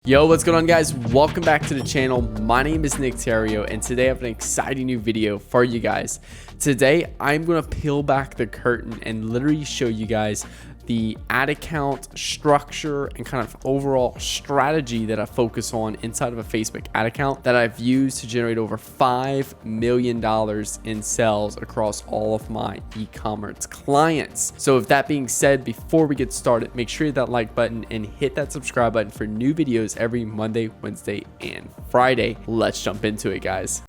Yo, what's going on, guys? Welcome back to the channel. My name is Nick Theriot, and today I have an exciting new video for you guys. Today, I'm going to peel back the curtain and literally show you guys the ad account structure and kind of overall strategy that I focus on inside of a Facebook ad account that I've used to generate over $5 million in sales across all of my e-commerce clients. So with that being said, before we get started, make sure you hit that like button and hit that subscribe button for new videos every Monday, Wednesday, and Friday. Let's jump into it, guys.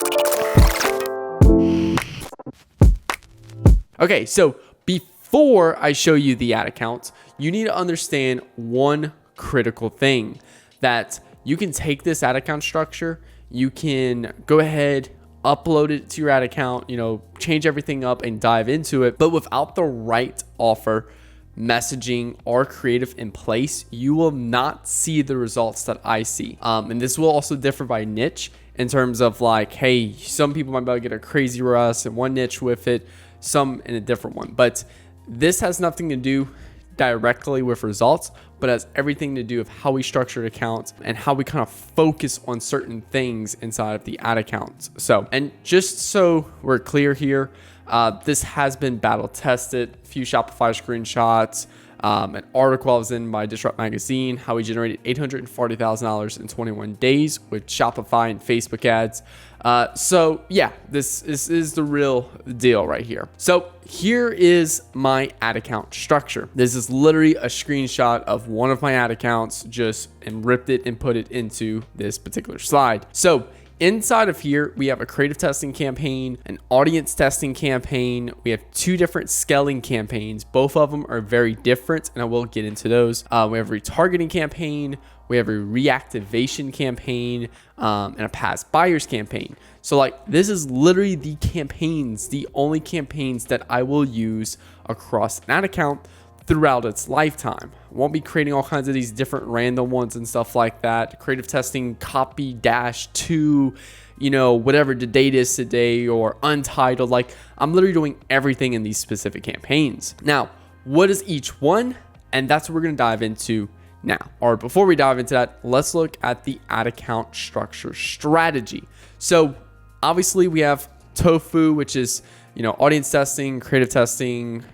Okay, so before I show you the ad accounts, you need to understand one critical thing, that you can take this ad account structure, you can go ahead, upload it to your ad account, change everything up and dive into it. But without the right offer, messaging, or creative in place, you will not see the results that I see. And this will also differ by niche in terms of like, hey, some people might be able to get a crazy rush in one niche with it, some in a different one. But this has nothing to do directly with results, but has everything to do with how we structure accounts and how we kind of focus on certain things inside of the ad accounts. So, and just so we're clear here, this has been battle tested. A few Shopify screenshots, an article I was in by Disrupt Magazine, how we generated $840,000 in 21 days with Shopify and Facebook ads. So yeah, this is the real deal right here. So here is my ad account structure. This is literally a screenshot of one of my ad accounts, just and ripped it and put it into this particular slide. So inside of here, we have a creative testing campaign, an audience testing campaign. We have two different scaling campaigns. Both of them are very different, and I will get into those. We have a retargeting campaign, we have a reactivation campaign, and a past buyers campaign. So like, this is literally the campaigns, the only campaigns that I will use across an ad account throughout its lifetime. I won't be creating all kinds of these different random ones and stuff like that. Creative testing copy -2, whatever the date is today, or untitled. Like, I'm literally doing everything in these specific campaigns. Now, what is each one? And that's what we're going to dive into now. Or before we dive into that, let's look at the ad account structure strategy. So obviously we have Tofu, which is, audience testing, creative testing,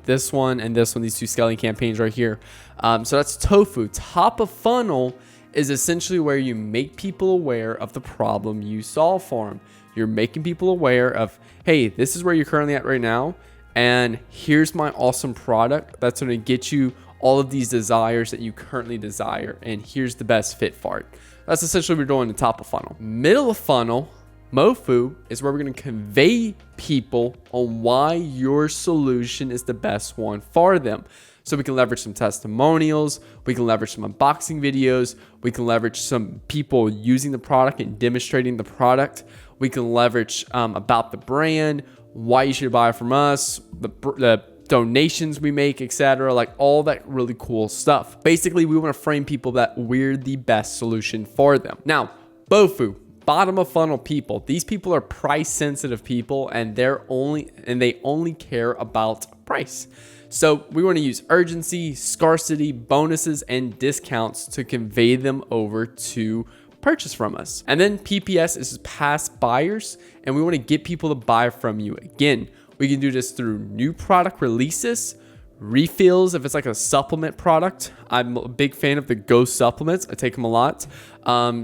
this one and this one, these two scaling campaigns right here. So that's Tofu. Top of funnel is essentially where you make people aware of the problem you solve for them. You're making people aware of, hey, this is where you're currently at right now, and here's my awesome product that's going to get you all of these desires that you currently desire, and here's the best fit for it. That's essentially what we're doing in the top of funnel. Middle of funnel, MoFu, is where we're going to convey people on why your solution is the best one for them. So we can leverage some testimonials, we can leverage some unboxing videos, we can leverage some people using the product and demonstrating the product, we can leverage about the brand, why you should buy from us, the donations we make, etc., like all that really cool stuff. Basically, we want to frame people that we're the best solution for them. Now, BOFU, bottom of funnel people. These people are price sensitive people, and they only care about price. So we want to use urgency, scarcity, bonuses, and discounts to convey them over to purchase from us. And then PPS is past buyers, and we want to get people to buy from you. Again, we can do this through new product releases, refills. If it's like a supplement product, I'm a big fan of the Ghost supplements. I take them a lot.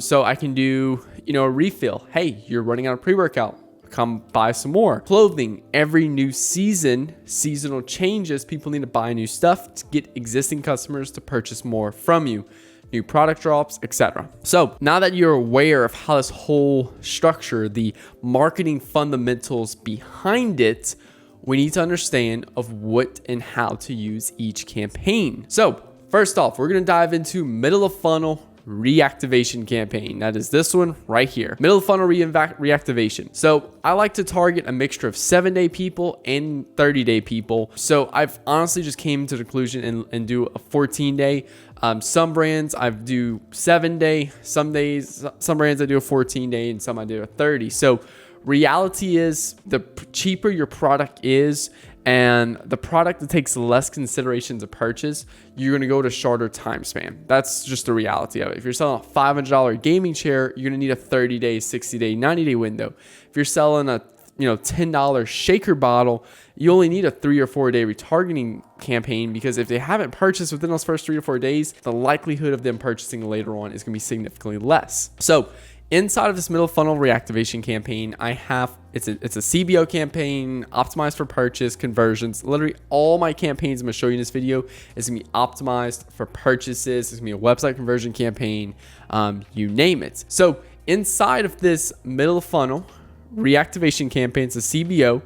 So I can do, a refill. Hey, you're running out of pre-workout. Come buy some more. Clothing, every new season, seasonal changes, people need to buy new stuff to get existing customers to purchase more from you. New product drops, etc. So now that you're aware of how this whole structure, the marketing fundamentals behind it, we need to understand of what and how to use each campaign. So first off, we're going to dive into middle of funnel reactivation campaign. That is this one right here. Middle of funnel reactivation. So I like to target a mixture of 7-day people and 30-day people. So I've honestly just came to the conclusion and do a 14-day. Some brands I do 7-day, some brands I do a 14-day, and some I do a 30. So reality is, the cheaper your product is and the product that takes less consideration to purchase, you're going to go to shorter time span. That's just the reality of it. If you're selling a $500 gaming chair, you're going to need a 30-day, 60-day, 90-day window. If you're selling a $10 shaker bottle, you only need a 3 or 4 day retargeting campaign, because if they haven't purchased within those first 3 to 4 days, the likelihood of them purchasing later on is going to be significantly less. So inside of this middle funnel reactivation campaign, I have it's a CBO campaign optimized for purchase conversions. Literally all my campaigns I'm gonna show you in this video is gonna be optimized for purchases. It's gonna be a website conversion campaign, you name it. So inside of this middle funnel reactivation campaign, it's a CBO.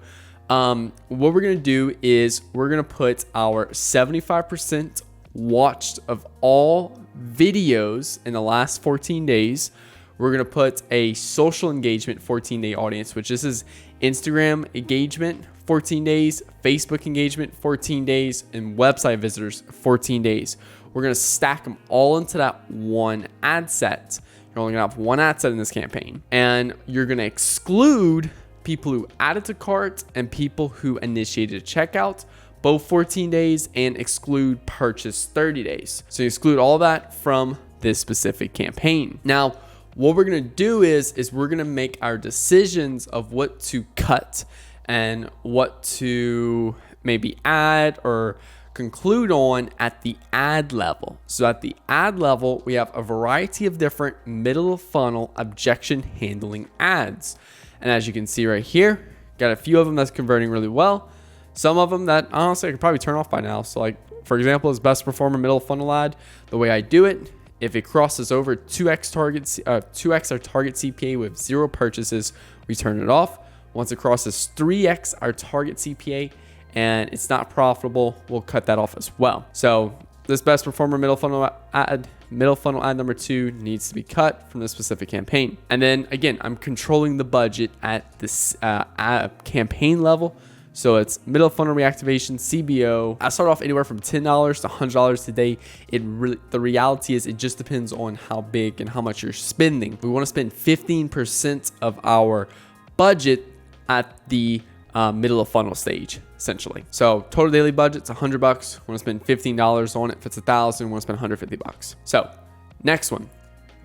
What we're gonna do is we're gonna put our 75% watched of all videos in the last 14 days. We're going to put a social engagement 14-day audience, which this is Instagram engagement 14 days, Facebook engagement 14 days, and website visitors 14 days. We're going to stack them all into that one ad set. You're only going to have one ad set in this campaign, and you're going to exclude people who added to cart and people who initiated a checkout, both 14 days, and exclude purchase 30 days. So you exclude all that from this specific campaign. Now, what we're going to do is we're going to make our decisions of what to cut and what to maybe add or conclude on at the ad level. So at the ad level, we have a variety of different middle of funnel objection handling ads. And as you can see right here, got a few of them that's converting really well. Some of them that honestly I could probably turn off by now. So like, for example, this best performer middle funnel ad, the way I do it, if it crosses over 2x our target CPA with 0 purchases, we turn it off. Once it crosses 3x our target CPA and it's not profitable, we'll cut that off as well. So this best performer middle funnel ad number 2 needs to be cut from this specific campaign. And then again, I'm controlling the budget at this campaign level. So it's middle funnel reactivation, CBO. I start off anywhere from $10 to $100 today. The reality is it just depends on how big and how much you're spending. We want to spend 15% of our budget at the middle of funnel stage, essentially. So total daily budget's $100. We want to spend $15 on it. If it's $1,000, we want to spend $150. So next one,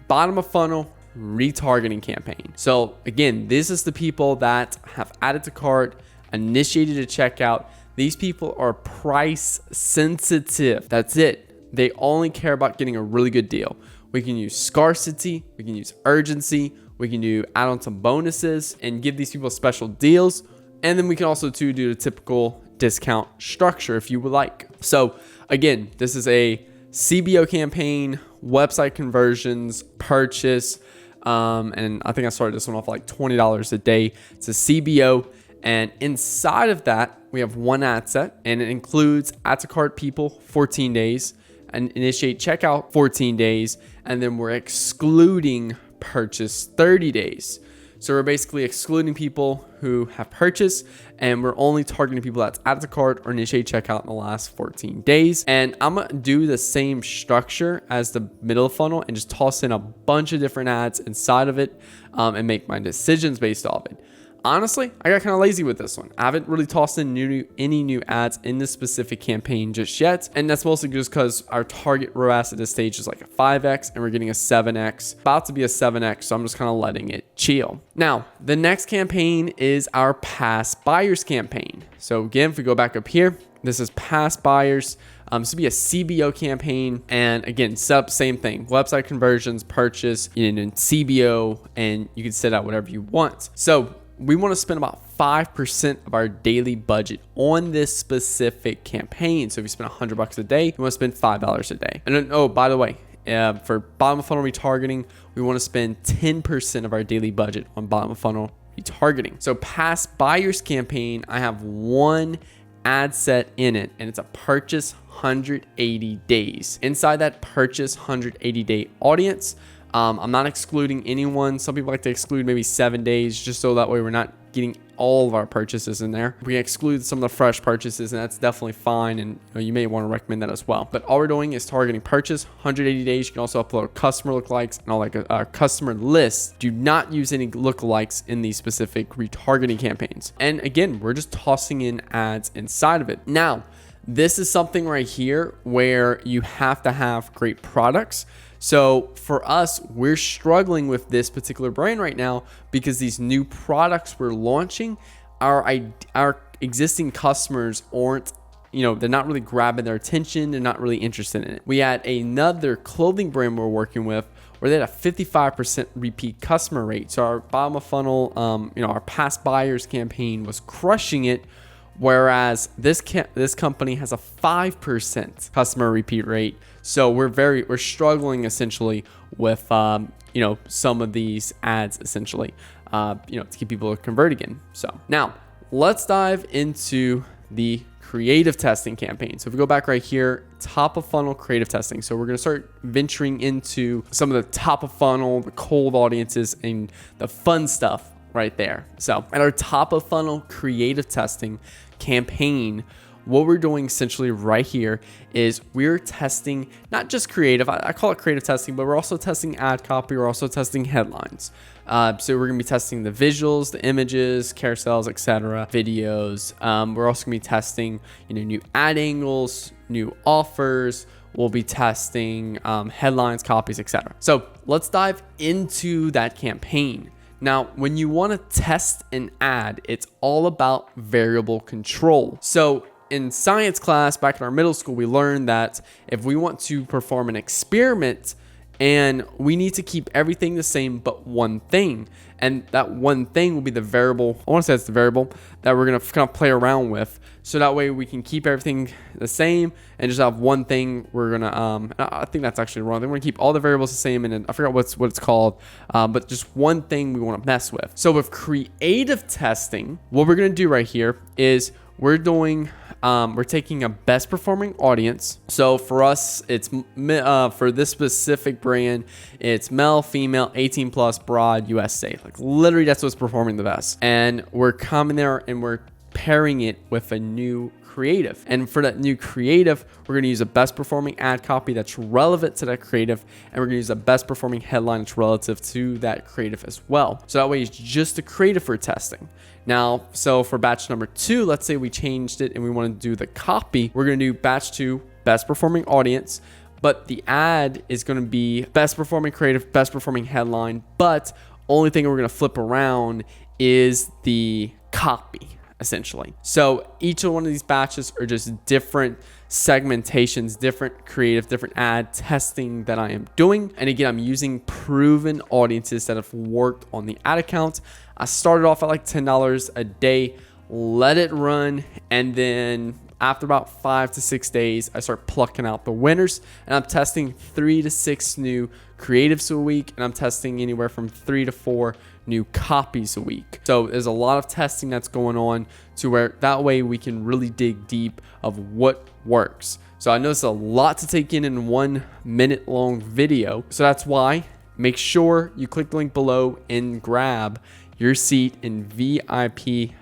bottom of funnel retargeting campaign. So again, this is the people that have added to cart, initiated a checkout. These people are price sensitive. That's it. They only care about getting a really good deal. We can use scarcity, we can use urgency, we can add on some bonuses and give these people special deals. And then we can also do the typical discount structure if you would like. So again, this is a CBO campaign, website conversions, purchase, and I think I started this one off like $20 a day. It's a CBO. And inside of that, we have one ad set, and it includes add to cart people 14 days and initiate checkout 14 days. And then we're excluding purchase 30 days. So we're basically excluding people who have purchased, and we're only targeting people that's added to cart or initiate checkout in the last 14 days. And I'm gonna do the same structure as the middle funnel and just toss in a bunch of different ads inside of it and make my decisions based off it. Honestly, I got kind of lazy with this one. I haven't really tossed in any new ads in this specific campaign just yet. And that's mostly just because our target ROAS at this stage is like a 5x and we're getting a 7x, about to be a 7x. So I'm just kind of letting it chill. Now, the next campaign is our past buyers campaign. So again, if we go back up here, this is past buyers. This would be a CBO campaign. And again, set up same thing, website conversions, purchase, in CBO, and you can set out whatever you want. So we want to spend about 5% of our daily budget on this specific campaign. So if you spend $100 a day, you want to spend $5 a day. And then, oh, by the way, for bottom of funnel retargeting, we want to spend 10% of our daily budget on bottom of funnel retargeting. So past buyers campaign, I have one ad set in it, and it's a purchase 180 days. Inside that purchase 180 day audience, I'm not excluding anyone. Some people like to exclude maybe 7 days just so that way we're not getting all of our purchases in there. We can exclude some of the fresh purchases, and that's definitely fine. And you may want to recommend that as well. But all we're doing is targeting purchase, 180 days. You can also upload customer lookalikes and all like customer lists. Do not use any lookalikes in these specific retargeting campaigns. And again, we're just tossing in ads inside of it. Now, this is something right here where you have to have great products. So for us, we're struggling with this particular brand right now because these new products we're launching, our existing customers aren't, they're not really grabbing their attention. They're not really interested in it. We had another clothing brand we're working with where they had a 55% repeat customer rate. So our bottom of funnel, our past buyers campaign was crushing it. Whereas this company has a 5% customer repeat rate. So we're struggling essentially with, some of these ads essentially, to keep people to convert again. So now let's dive into the creative testing campaign. So if we go back right here, top of funnel creative testing. So we're going to start venturing into some of the top of funnel, the cold audiences, and the fun stuff right there. So at our top of funnel creative testing campaign, what we're doing essentially right here is we're testing not just creative, I call it creative testing, but we're also testing ad copy. We're also testing headlines. So we're going to be testing the visuals, the images, carousels, etc., videos. We're also going to be testing, new ad angles, new offers. We'll be testing headlines, copies, etc. So let's dive into that campaign. Now, when you want to test an ad, it's all about variable control. So in science class back in our middle school, we learned that if we want to perform an experiment, and we need to keep everything the same but one thing, and that one thing will be the variable. I want to say it's the variable that we're going to kind of play around with, so that way we can keep everything the same and just have one thing. We're gonna I think that's actually wrong. We're gonna keep all the variables the same, and then I forgot what it's called, but just one thing we want to mess with. So with creative testing, what we're gonna do right here is we're taking a best performing audience. So for us, it's for this specific brand, it's male, female, 18 plus, broad, USA. Like literally that's what's performing the best. And we're coming there and we're pairing it with a new creative. And for that new creative, we're going to use a best performing ad copy that's relevant to that creative. And we're going to use a best performing headline that's relative to that creative as well. So that way it's just the creative for testing. Now, so for batch number 2, let's say we changed it and we want to do the copy. We're going to do batch 2, best performing audience, but the ad is going to be best performing creative, best performing headline, but only thing we're going to flip around is the copy, essentially. So each of one of these batches are just different segmentations, different creative, different ad testing that I am doing. And again, I'm using proven audiences that have worked on the ad account. I started off at like $10 a day, let it run, and then after about 5 to 6 days, I start plucking out the winners, and I'm testing 3 to 6 new creatives a week, and I'm testing anywhere from 3 to 4 new copies a week. So there's a lot of testing that's going on to where that way we can really dig deep of what works. So I know it's a lot to take in 1 minute long video. So that's why make sure you click the link below and grab your seat in VIP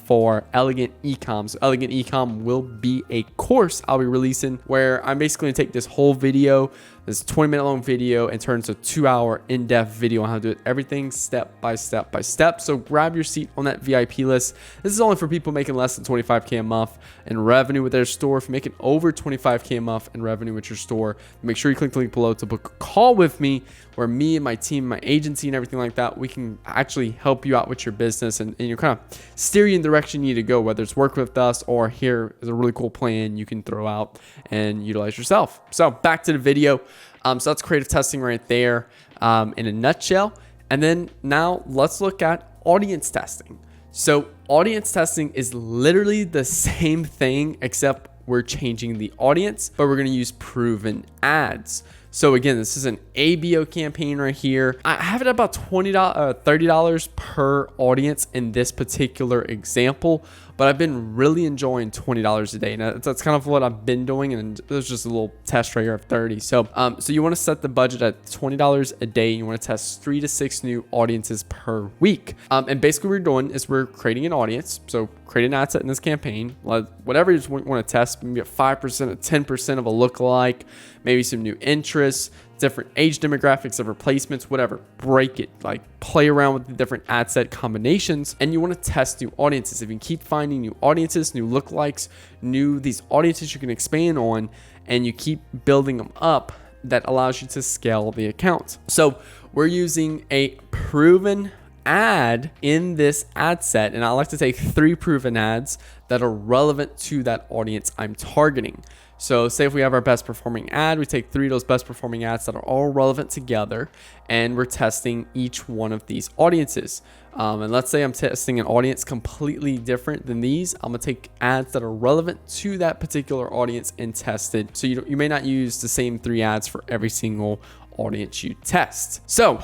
for Elegant Ecom. So Elegant Ecom will be a course I'll be releasing where I'm basically gonna take this whole video, this 20-minute long video, and turn it into a 2-hour in-depth video on how to do it, everything step by step by step. So grab your seat on that VIP list. This is only for people making less than 25K a month in revenue with their store. If you're making over 25K a month in revenue with your store, make sure you click the link below to book a call with me, where me and my team, my agency and everything like that, we can actually help you out with your business and you kind of steer you in the direction you need to go, whether it's work with us or here is a really cool plan you can throw out and utilize yourself. So back to the video. So that's creative testing right there in a nutshell. And then now let's look at audience testing. So audience testing is literally the same thing, except we're changing the audience, but we're going to use proven ads. So again, this is an ABO campaign right here. I have it at about $30 per audience in this particular example, but I've been really enjoying $20 a day. Now that's kind of what I've been doing, and there's just a little test right here of 30. So you want to set the budget at $20 a day. And you want to test 3 to 6 new audiences per week. And basically what we're doing is we're creating an audience. So create an ad set in this campaign, whatever you want to test, maybe 5% or 10% of a lookalike, maybe some new interests, different age demographics, different placements, whatever. Break it, like play around with the different ad set combinations, and you want to test new audiences. If you can keep finding new audiences, new lookalikes, these audiences you can expand on, and you keep building them up, that allows you to scale the account. So we're using a proven ad in this ad set, and I like to take 3 proven ads that are relevant to that audience I'm targeting. So say if we have our best performing ad, we take 3 of those best performing ads that are all relevant together, and we're testing each one of these audiences. And let's say I'm testing an audience completely different than these. I'm gonna take ads that are relevant to that particular audience and test it. So you may not use the same 3 ads for every single audience you test. So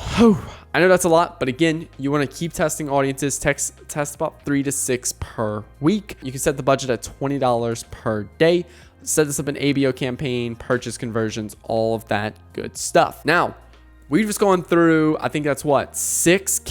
I know that's a lot, but again, you want to keep testing audiences. Test about 3 to 6 per week. You can set the budget at $20 per day. Set this up an ABO campaign, purchase conversions, all of that good stuff. Now, we've just gone through, I think that's what, 5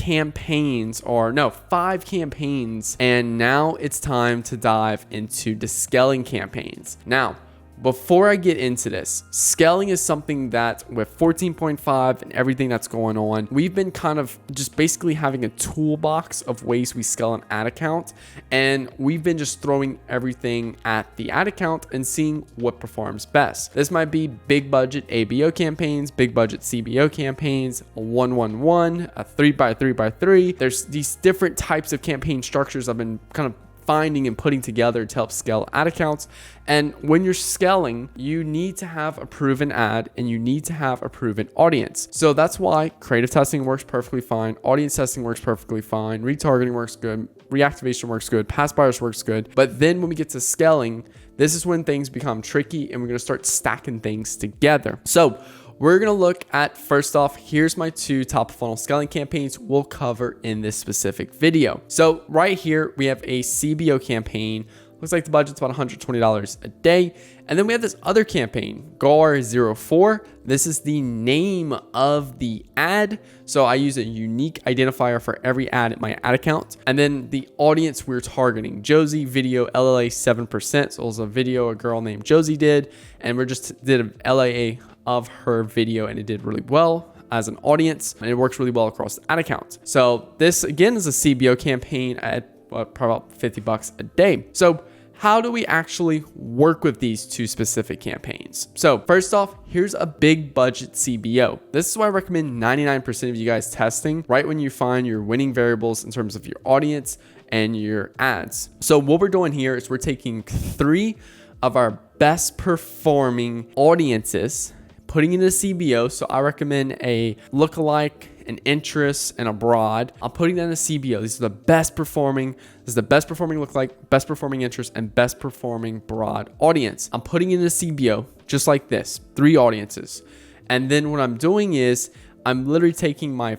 campaigns, and now it's time to dive into the scaling campaigns. Now, before I get into this, scaling is something that with 14.5 and everything that's going on, we've been kind of just basically having a toolbox of ways we scale an ad account. And we've been just throwing everything at the ad account and seeing what performs best. This might be big budget ABO campaigns, big budget CBO campaigns, a 1-1-1, a 3x3x3. There's these different types of campaign structures I've been kind of finding and putting together to help scale ad accounts. And when you're scaling, you need to have a proven ad and you need to have a proven audience. So that's why creative testing works perfectly fine, audience testing works perfectly fine, retargeting works good, reactivation works good, past buyers works good. But then when we get to scaling, this is when things become tricky and we're going to start stacking things together. So we're going to look at, first off, here's my 2 top of funnel scaling campaigns we'll cover in this specific video. So right here, we have a CBO campaign. Looks like the budget's about $120 a day. And then we have this other campaign, GAR04. This is the name of the ad. So I use a unique identifier for every ad at my ad account. And then the audience we're targeting, Josie, video, LLA 7%. So it was a video a girl named Josie did. And we just did an LAA of her video, and it did really well as an audience, and it works really well across the ad account. So this again is a CBO campaign at probably about $50 a day. So how do we actually work with these 2 specific campaigns? So first off, here's a big budget CBO. This is why I recommend 99% of you guys testing right when you find your winning variables in terms of your audience and your ads. So what we're doing here is we're taking 3 of our best performing audiences, putting in a CBO. So I recommend a lookalike, an interest, and a broad. I'm putting that in a CBO. These are the best performing. This is the best performing lookalike, best performing interest, and best performing broad audience. I'm putting in a CBO just like this, 3 audiences. And then what I'm doing is I'm literally taking my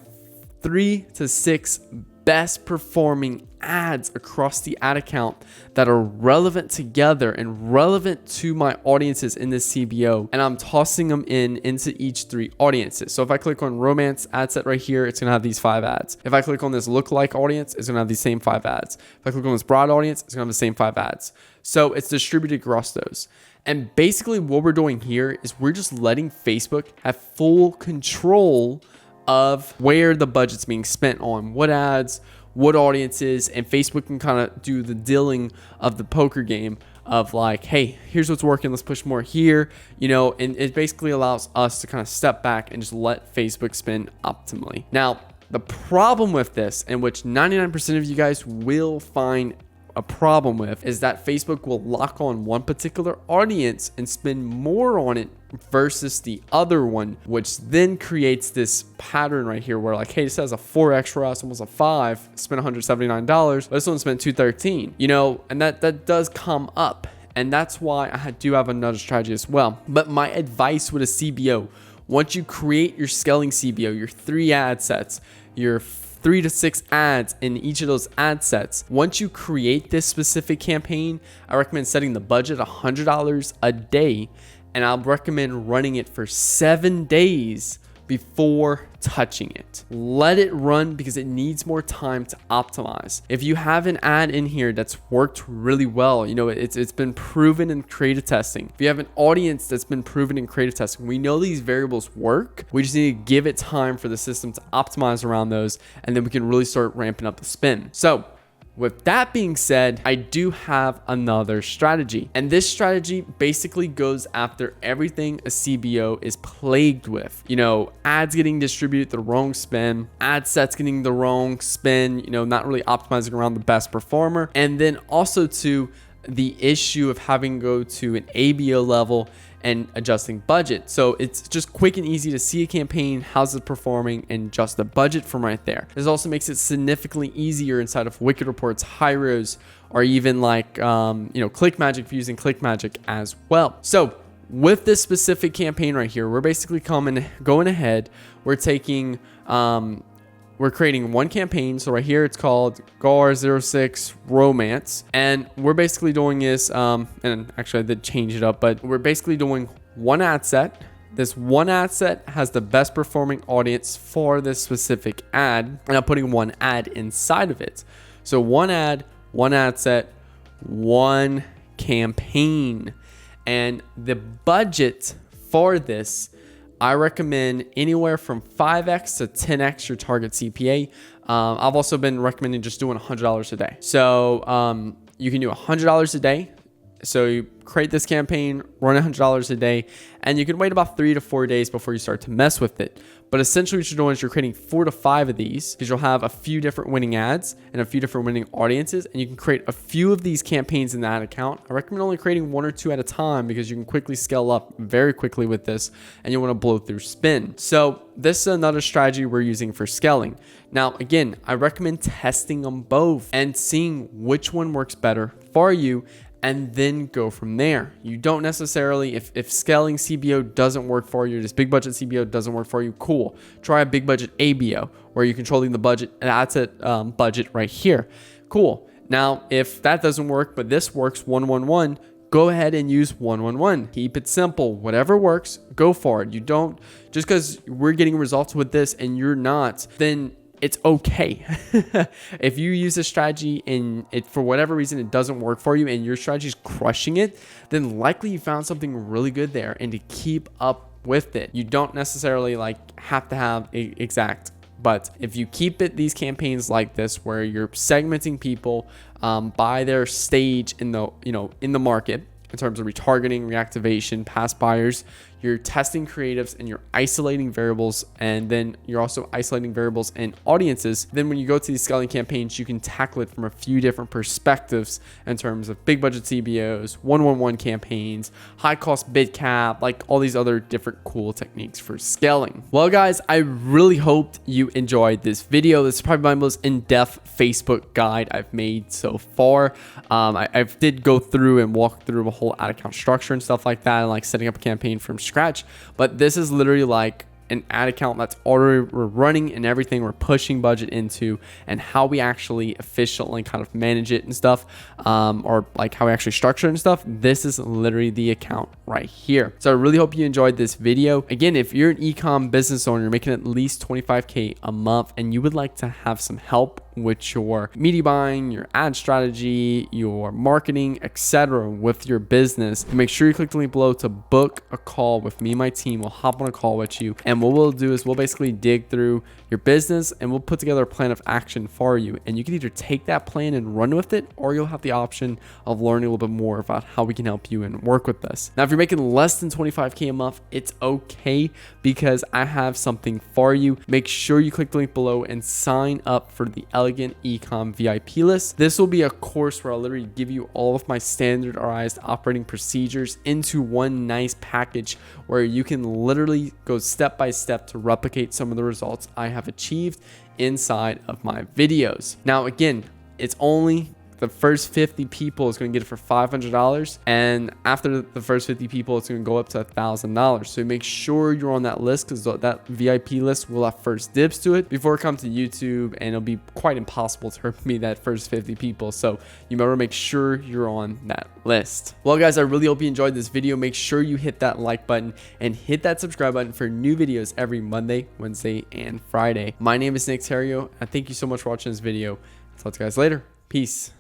3 to 6 best performing ads across the ad account that are relevant together and relevant to my audiences in this CBO, and I'm tossing them into each 3 audiences. So if I click on romance ad set right here, it's gonna have these 5 ads. If I click on this lookalike audience, it's gonna have these same 5 ads. If I click on this broad audience, it's gonna have the same 5 ads. So it's distributed across those. And basically what we're doing here is we're just letting Facebook have full control of where the budget's being spent on, what ads, what audiences, and Facebook can kind of do the dealing of the poker game of like, hey, here's what's working, let's push more here, and it basically allows us to kind of step back and just let Facebook spin optimally. Now, the problem with this, and which 99% of you guys will find a problem with, is that Facebook will lock on one particular audience and spend more on it versus the other one, which then creates this pattern right here where like, hey, this has a 4x for us, almost a 5, spent $179, but this one spent $213, and that does come up. And that's why I do have another strategy as well. But my advice with a CBO Once you create your scaling CBO, your 3 ad sets, your 3 to 6 ads in each of those ad sets. Once you create this specific campaign, I recommend setting the budget $100 a day, and I'll recommend running it for 7 days before touching it. Let it run because it needs more time to optimize. If you have an ad in here that's worked really well, you know, it's been proven in creative testing. If you have an audience that's been proven in creative testing, we know these variables work. We just need to give it time for the system to optimize around those, and then we can really start ramping up the spin. So with that being said, I do have another strategy, and this strategy basically goes after everything a CBO is plagued with. You know, ads getting distributed the wrong spin, ad sets getting the wrong spin, you know, not really optimizing around the best performer, and then also to the issue of having to go to an ABO level and adjusting budget. So it's just quick and easy to see a campaign, how's it performing, and adjust the budget from right there. This also makes it significantly easier inside of Wicked Reports, Hyros, or even like, you know, ClickMagick if you're using ClickMagick as well. So with this specific campaign right here, we're basically going ahead, we're taking, we're creating one campaign. So right here, it's called GAR06 Romance. And we're basically doing this, and actually I did change it up, but we're basically doing one ad set. This one ad set has the best performing audience for this specific ad. And I'm putting one ad inside of it. So one ad set, one campaign. And the budget for this, I recommend anywhere from 5x to 10x your target CPA. I've also been recommending just doing $100 a day. So you can do $100 a day. So you create this campaign, run $100 a day, and you can wait about 3 to 4 days before you start to mess with it. But essentially what you're doing is you're creating 4 to 5 of these, because you'll have a few different winning ads and a few different winning audiences, and you can create a few of these campaigns in that account. I recommend only creating 1 or 2 at a time because you can quickly scale up very quickly with this, and you want to blow through spin. So this is another strategy we're using for scaling. Now, again, I recommend testing them both and seeing which one works better for you, and then go from there. You don't necessarily, if scaling CBO doesn't work for you, this big budget CBO doesn't work for you, cool. Try a big budget ABO where you're controlling the budget, and that's it, budget right here. Cool. Now, if that doesn't work, but this works 111, go ahead and use 111. Keep it simple. Whatever works, go for it. You don't, just because we're getting results with this and you're not, then it's okay. If you use a strategy and it, for whatever reason, it doesn't work for you and your strategy is crushing it, then likely you found something really good there, and to keep up with it. You don't necessarily like have to have a exact, but if you keep it, these campaigns like this, where you're segmenting people by their stage in the, you know, in the market, in terms of retargeting, reactivation, past buyers, you're testing creatives and you're isolating variables, and then you're also isolating variables and audiences. Then when you go to these scaling campaigns, you can tackle it from a few different perspectives in terms of big budget CBOs, 111 campaigns, high cost bid cap, like all these other different cool techniques for scaling. Well, guys, I really hoped you enjoyed this video. This is probably my most in-depth Facebook guide I've made so far. I did go through and walk through a whole ad account structure and stuff like that, and like setting up a campaign from scratch, but this is literally like an ad account that's already we're running and everything we're pushing budget into, and how we actually efficiently kind of manage it and stuff, or like how we actually structure it and stuff. This is literally the account right here. So I really hope you enjoyed this video. Again, if you're an e-com business owner, you're making at least 25K a month, and you would like to have some help with your media buying, your ad strategy, your marketing, etc. with your business, make sure you click the link below to book a call with me and my team. We'll hop on a call with you, and what we'll do is we'll basically dig through your business and we'll put together a plan of action for you, and you can either take that plan and run with it, or you'll have the option of learning a little bit more about how we can help you and work with this. Now, if you're making less than 25K a month, it's okay, because I have something for you. Make sure you click the link below and sign up for the Elegant Ecom VIP list. This will be a course where I'll literally give you all of my standardized operating procedures into one nice package, where you can literally go step by step to replicate some of the results I have achieved inside of my videos. Now, again, it's only the first 50 people is going to get it for $500, and after the first 50 people, it's going to go up to $1,000. So make sure you're on that list, because that VIP list will have first dibs to it before it comes to YouTube, and it'll be quite impossible to meet that first 50 people. So you better make sure you're on that list. Well, guys, I really hope you enjoyed this video. Make sure you hit that like button and hit that subscribe button for new videos every Monday, Wednesday, and Friday. My name is Nick Theriot, and thank you so much for watching this video. Talk to you guys later. Peace.